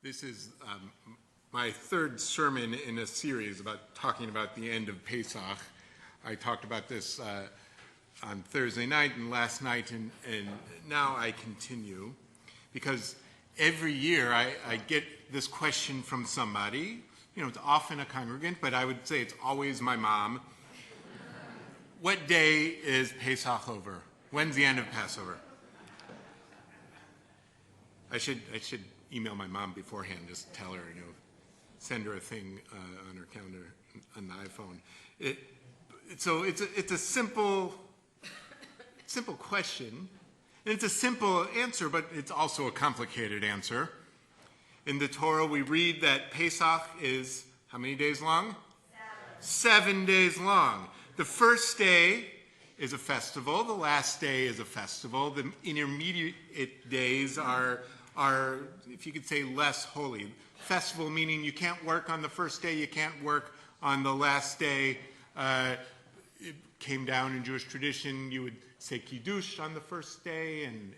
This is my third sermon in a series about talking about the end of Pesach. I talked about this on Thursday night and last night, and now I continue because every year I get this question from somebody. You know, it's often a congregant, but I would say it's always my mom. What day is Pesach over? When's the end of Passover? I should email my mom beforehand, just tell her, send her a thing on her calendar on the iPhone. So it's a simple question, and it's a simple answer, but it's also a complicated answer. In the Torah, we read that Pesach is how many days long? 7 days long. The first day is a festival. The last day is a festival. The intermediate days are, if you could say, less holy. Festival meaning you can't work on the first day, you can't work on the last day. It came down in Jewish tradition. You would say Kiddush on the first day, and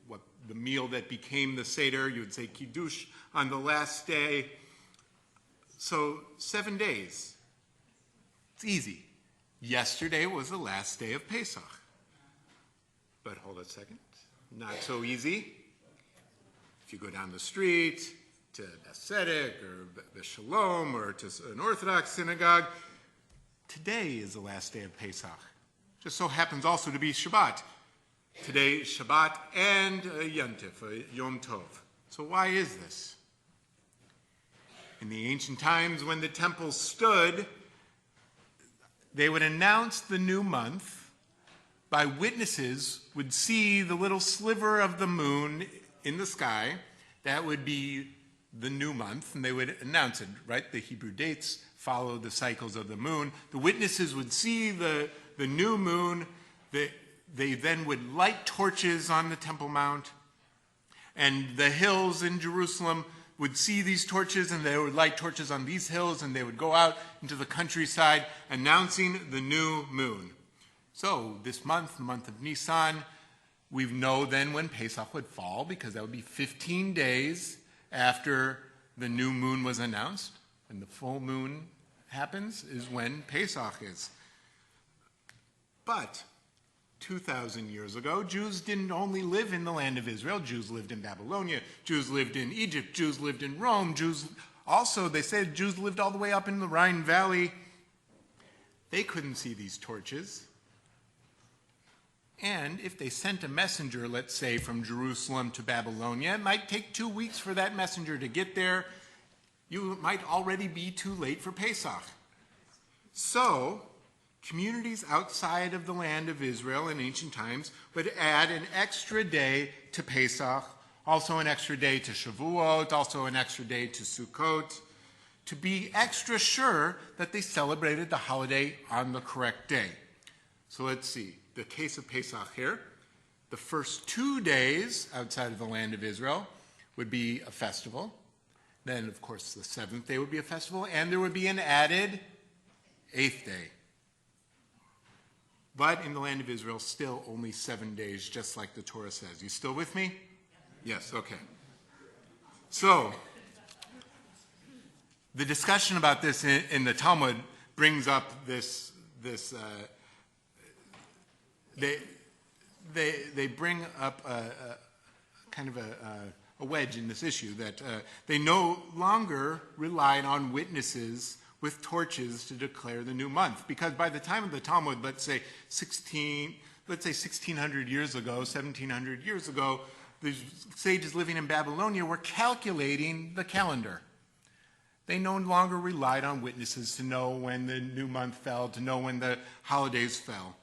what the meal that became the Seder, you would say Kiddush on the last day. So 7 days. It's easy. Yesterday was the last day of Pesach. But hold a second. Not so easy. If you go down the street to Tzedek or Shalom or to an Orthodox synagogue, today is the last day of Pesach. Just so happens also to be Shabbat. Today is Shabbat and Yontif, Yom Tov. So why is this? In the ancient times when the temple stood, they would announce the new month by witnesses would see the little sliver of the moon in the sky. That would be the new month, and they would announce it, right? The Hebrew dates follow the cycles of the moon. The witnesses would see the new moon. They then would light torches on the Temple Mount, and the hills in Jerusalem would see these torches, and they would light torches on these hills, and they would go out into the countryside announcing the new moon. So this month, the month of Nisan, we know then when Pesach would fall, because that would be 15 days after the new moon was announced. And the full moon happens is when Pesach is. But 2,000 years ago, Jews didn't only live in the land of Israel. Jews lived in Babylonia. Jews lived in Egypt. Jews lived in Rome. They said Jews lived all the way up in the Rhine Valley. They couldn't see these torches. And if they sent a messenger, let's say, from Jerusalem to Babylonia, it might take 2 weeks for that messenger to get there. You might already be too late for Pesach. So communities outside of the land of Israel in ancient times would add an extra day to Pesach, also an extra day to Shavuot, also an extra day to Sukkot, to be extra sure that they celebrated the holiday on the correct day. So let's see. The case of Pesach here, the first 2 days outside of the land of Israel would be a festival. Then, of course, the seventh day would be a festival, and there would be an added 8th day. But in the land of Israel, still only 7 days, just like the Torah says. You still with me? Yes, okay. So, the discussion about this in the Talmud brings up they bring up a kind of a wedge in this issue that they no longer relied on witnesses with torches to declare the new month. Because by the time of the Talmud, let's say 1600 years ago, 1700 years ago, the sages living in Babylonia were calculating the calendar. They no longer relied on witnesses to know when the new month fell, to know when the holidays fell.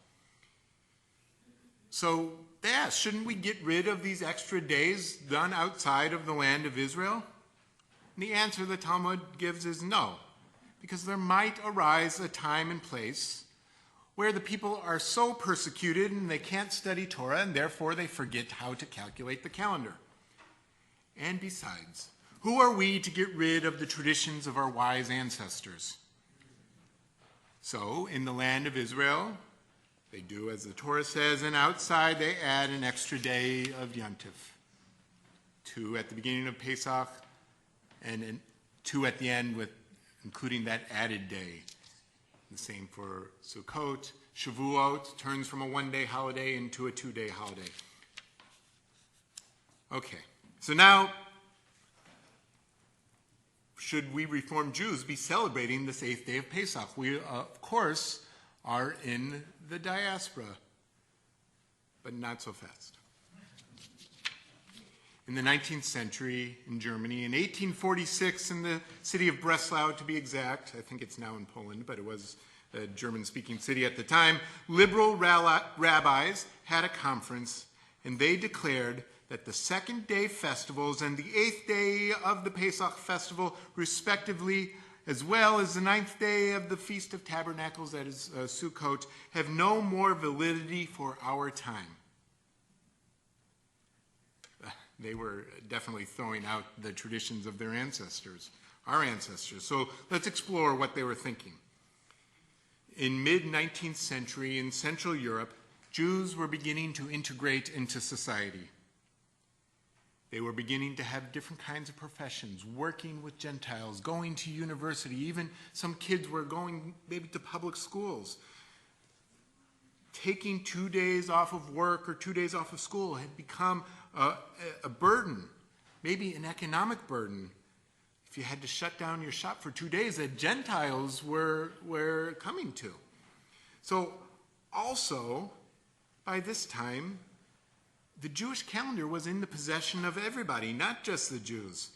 So they asked, shouldn't we get rid of these extra days done outside of the land of Israel? And the answer the Talmud gives is no. Because there might arise a time and place where the people are so persecuted and they can't study Torah, and therefore they forget how to calculate the calendar. And besides, who are we to get rid of the traditions of our wise ancestors? So, in the land of Israel, they do as the Torah says, and outside they add an extra day of Yontif. 2 at the beginning of Pesach, and 2 at the end, with including that added day. The same for Sukkot. Shavuot turns from a 1-day holiday into a 2-day holiday. Okay, so now, should we Reformed Jews be celebrating this 8th day of Pesach? We, of course, are in the diaspora, but not so fast. In the 19th century in Germany, in 1846 in the city of Breslau, to be exact, I think it's now in Poland, but it was a German-speaking city at the time, liberal rabbis had a conference, and they declared that the 2nd day festivals and the 8th day of the Pesach festival, respectively, as well as the 9th day of the Feast of Tabernacles, that is Sukkot, have no more validity for our time. They were definitely throwing out the traditions of their ancestors, our ancestors. So let's explore what they were thinking. In mid-19th century in Central Europe, Jews were beginning to integrate into society. They were beginning to have different kinds of professions, working with Gentiles, going to university. Even some kids were going maybe to public schools. Taking 2 days off of work or 2 days off of school had become a burden, maybe an economic burden. If you had to shut down your shop for 2 days, that Gentiles were coming to. So also, by this time, the Jewish calendar was in the possession of everybody, not just the Jews.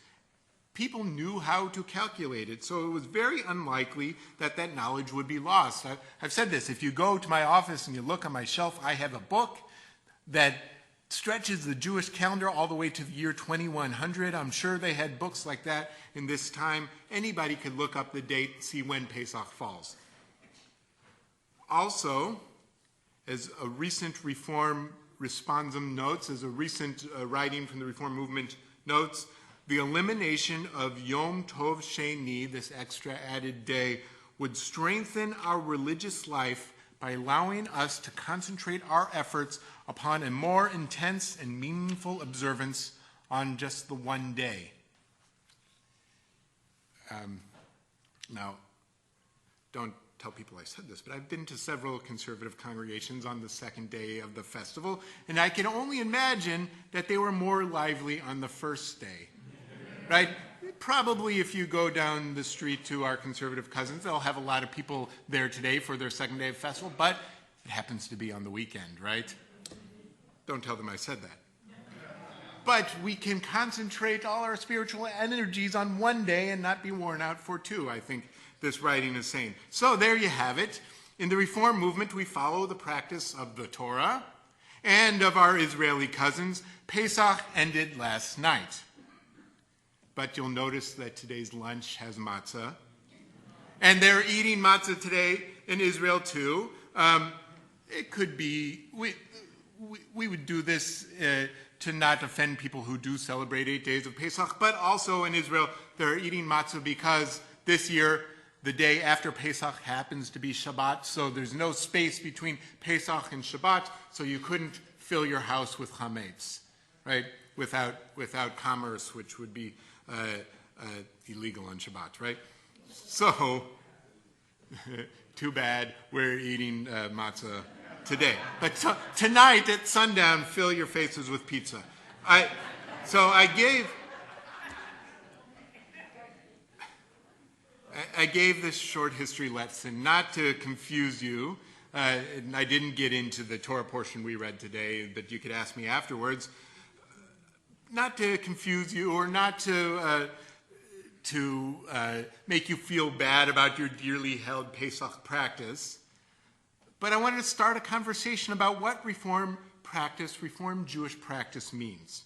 People knew how to calculate it, so it was very unlikely that that knowledge would be lost. I've said this, if you go to my office and you look on my shelf, I have a book that stretches the Jewish calendar all the way to the year 2100. I'm sure they had books like that in this time. Anybody could look up the date and see when Pesach falls. Also, as a recent Reform Responsum notes, as a recent writing from the Reform movement notes, the elimination of Yom Tov Sheni, this extra added day, would strengthen our religious life by allowing us to concentrate our efforts upon a more intense and meaningful observance on just the one day. Now, don't tell people I said this, but I've been to several conservative congregations on the 2nd day of the festival, and I can only imagine that they were more lively on the 1st day, right? Probably if you go down the street to our conservative cousins, they'll have a lot of people there today for their 2nd day of festival, but it happens to be on the weekend, right? Don't tell them I said that. But we can concentrate all our spiritual energies on one day and not be worn out for 2, I think this writing is saying. So there you have it. In the Reform movement, we follow the practice of the Torah and of our Israeli cousins. Pesach ended last night. But you'll notice that today's lunch has matzah. And they're eating matzah today in Israel too. It could be, we would do this to not offend people who do celebrate 8 days of Pesach, but also in Israel, they're eating matzah because this year, the day after Pesach happens to be Shabbat, so there's no space between Pesach and Shabbat, so you couldn't fill your house with chametz, right? Without commerce, which would be illegal on Shabbat, right? So, too bad we're eating matzah today. But tonight at sundown, fill your faces with pizza. I gave this short history lesson not to confuse you. And I didn't get into the Torah portion we read today, but you could ask me afterwards. Not to confuse you or not to make you feel bad about your dearly held Pesach practice. But I wanted to start a conversation about what Reform Jewish practice means.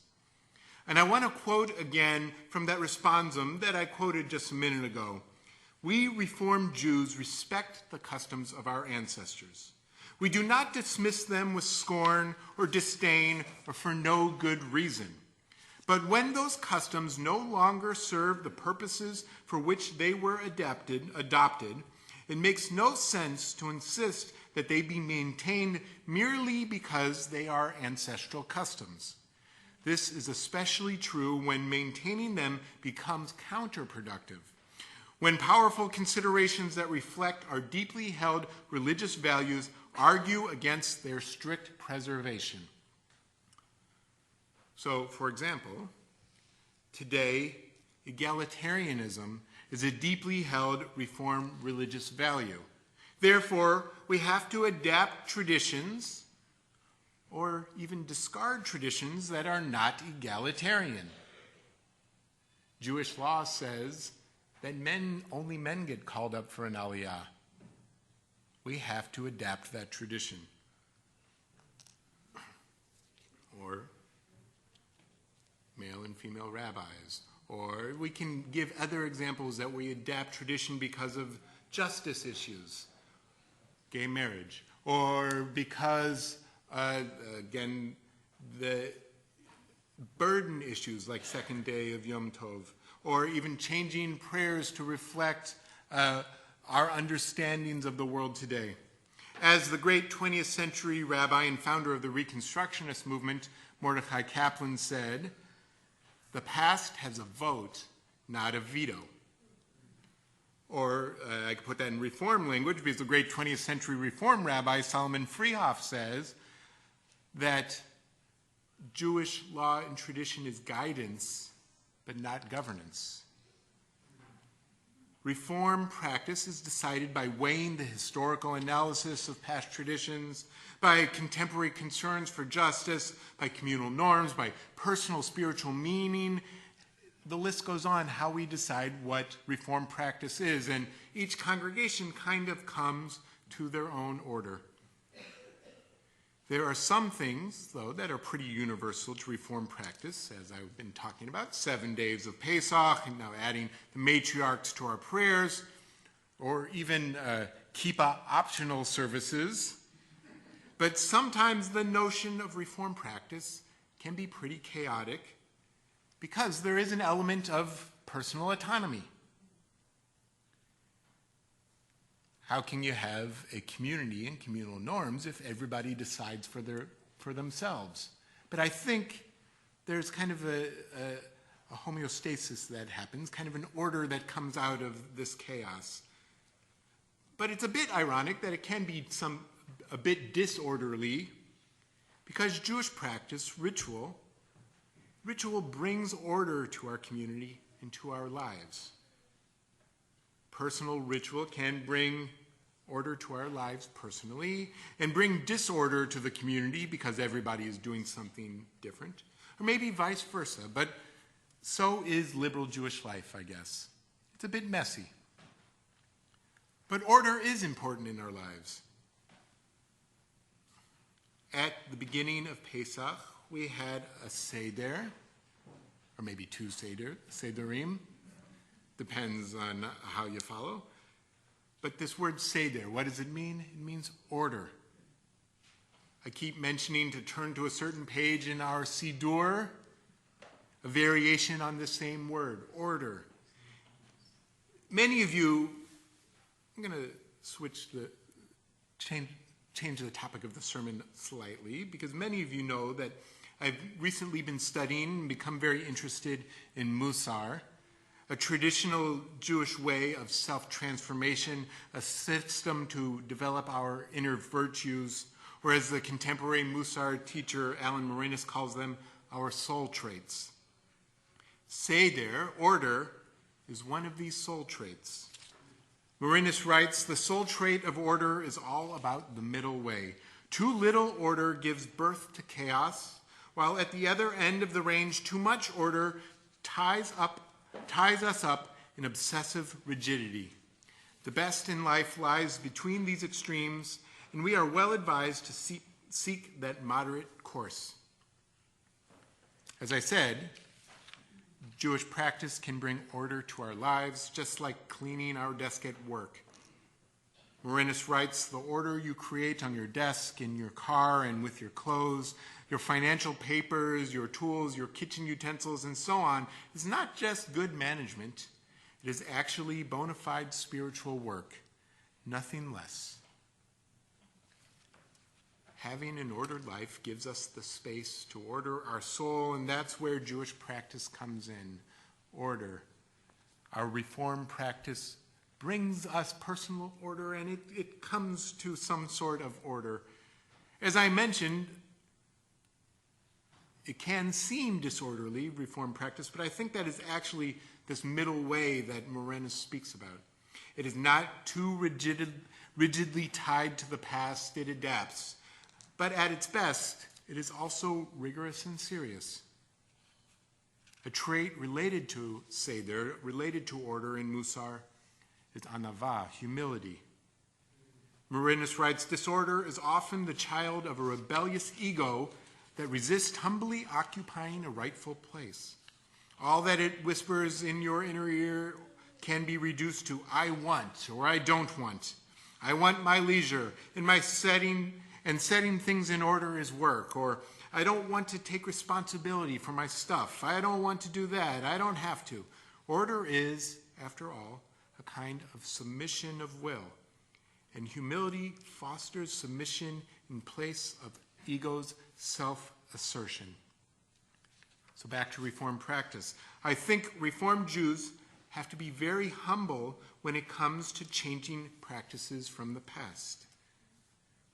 And I want to quote again from that responsum that I quoted just a minute ago. We Reformed Jews respect the customs of our ancestors. We do not dismiss them with scorn or disdain or for no good reason. But when those customs no longer serve the purposes for which they were adopted, it makes no sense to insist that they be maintained merely because they are ancestral customs. This is especially true when maintaining them becomes counterproductive. When powerful considerations that reflect our deeply held religious values argue against their strict preservation. So, for example, today, egalitarianism is a deeply held Reformed religious value. Therefore, we have to adapt traditions or even discard traditions that are not egalitarian. Jewish law says that only men get called up for an aliyah. We have to adapt that tradition. Or male and female rabbis. Or we can give other examples that we adapt tradition because of justice issues, gay marriage, or because, again, the burden issues like second day of Yom Tov, or even changing prayers to reflect our understandings of the world today. As the great 20th century rabbi and founder of the Reconstructionist movement, Mordecai Kaplan, said, "The past has a vote, not a veto." Or I could put that in Reform language, because the great 20th century Reform rabbi Solomon Freehoff says that Jewish law and tradition is guidance, but not governance. Reform practice is decided by weighing the historical analysis of past traditions, by contemporary concerns for justice, by communal norms, by personal spiritual meaning. The list goes on, how we decide what Reform practice is, and each congregation kind of comes to their own order. There are some things, though, that are pretty universal to Reform practice, as I've been talking about, 7 days of Pesach, and now adding the matriarchs to our prayers, or even kippah optional services. But sometimes the notion of Reform practice can be pretty chaotic because there is an element of personal autonomy. How can you have a community and communal norms if everybody decides for themselves? But I think there's kind of a homeostasis that happens, kind of an order that comes out of this chaos. But it's a bit ironic that it can be a bit disorderly, because Jewish practice, ritual brings order to our community and to our lives. Personal ritual can bring order to our lives personally and bring disorder to the community because everybody is doing something different, or maybe vice versa, but so is liberal Jewish life, I guess. It's a bit messy. But order is important in our lives. At the beginning of Pesach, we had a Seder, or maybe two Sederim. Depends on how you follow. But this word Seder, what does it mean? It means order. I keep mentioning to turn to a certain page in our Siddur, a variation on the same word, order. Many of you, I'm going to change the topic of the sermon slightly, because many of you know that I've recently been studying and become very interested in Musar, a traditional Jewish way of self-transformation, a system to develop our inner virtues, or as the contemporary Musar teacher Alan Marinas calls them, our soul traits. Seder, order, is one of these soul traits. Marinas writes, "The soul trait of order is all about the middle way. Too little order gives birth to chaos, while at the other end of the range, too much order ties us up in obsessive rigidity. The best in life lies between these extremes, and we are well advised to seek that moderate course." As I said, Jewish practice can bring order to our lives, just like cleaning our desk at work. Marinas writes, "The order you create on your desk, in your car, and with your clothes, your financial papers, your tools, your kitchen utensils, and so on, is not just good management. It is actually bona fide spiritual work, nothing less." having an ordered life gives us the space to order our soul, and that's where Jewish practice comes in. Order. Our Reform practice brings us personal order, and it comes to some sort of order. As I mentioned, it can seem disorderly, Reform practice, but I think that is actually this middle way that Morenus speaks about. It is not too rigidly tied to the past. It adapts. But at its best, it is also rigorous and serious. A trait related to Seder, related to order in Musar, is anava, humility. Morenus writes, disorder is often the child of a rebellious ego that resists humbly occupying a rightful place. All that it whispers in your inner ear can be reduced to I want or I don't want. I want my leisure, and my setting things in order is work, or I don't want to take responsibility for my stuff. I don't want to do that. I don't have to. Order is, after all, a kind of submission of will, and humility fosters submission in place of ego's self-assertion. So back to Reform practice. I think Reformed Jews have to be very humble when it comes to changing practices from the past.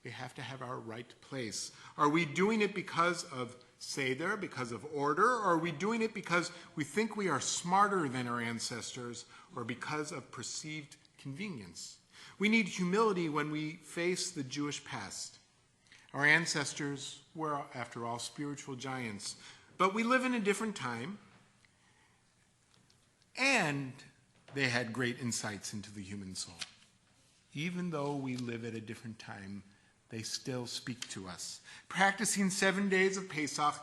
We have to have our right place. Are we doing it because of Seder, because of order, or are we doing it because we think we are smarter than our ancestors, or because of perceived convenience? We need humility when we face the Jewish past. Our ancestors were, after all, spiritual giants. But we live in a different time, and they had great insights into the human soul. Even though we live at a different time, they still speak to us. Practicing 7 days of Pesach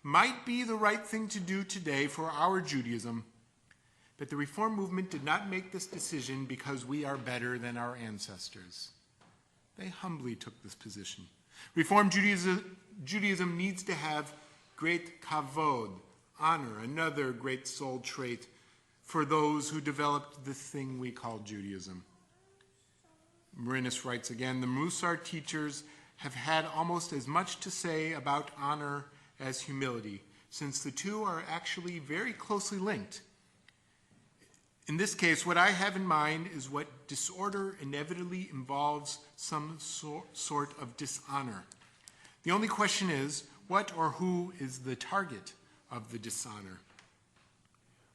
might be the right thing to do today for our Judaism, but the Reform movement did not make this decision because we are better than our ancestors. They humbly took this position. Reform Judaism needs to have great kavod, honor, another great soul trait for those who developed this thing we call Judaism. Morenus writes again, the Musar teachers have had almost as much to say about honor as humility, since the two are actually very closely linked. In this case, what I have in mind is what disorder inevitably involves some sort of dishonor. The only question is, what or who is the target of the dishonor?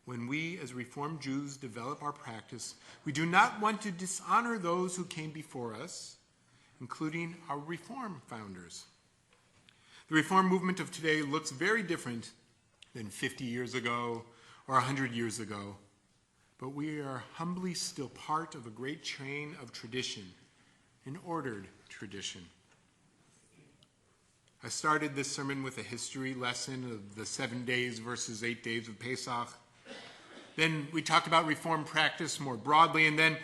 When we as Reformed Jews develop our practice, we do not want to dishonor those who came before us, including our Reform founders. The Reform movement of today looks very different than 50 years ago or 100 years ago, but we are humbly still part of a great chain of tradition, an ordered tradition. I started this sermon with a history lesson of the 7 days versus 8 days of Pesach. Then we talked about Reform practice more broadly, and then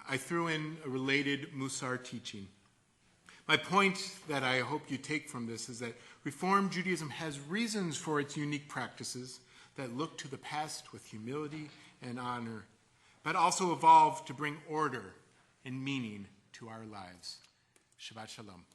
I threw in a related Musar teaching. My point that I hope you take from this is that Reform Judaism has reasons for its unique practices that look to the past with humility and honor, but also evolve to bring order and meaning to our lives. Shabbat Shalom.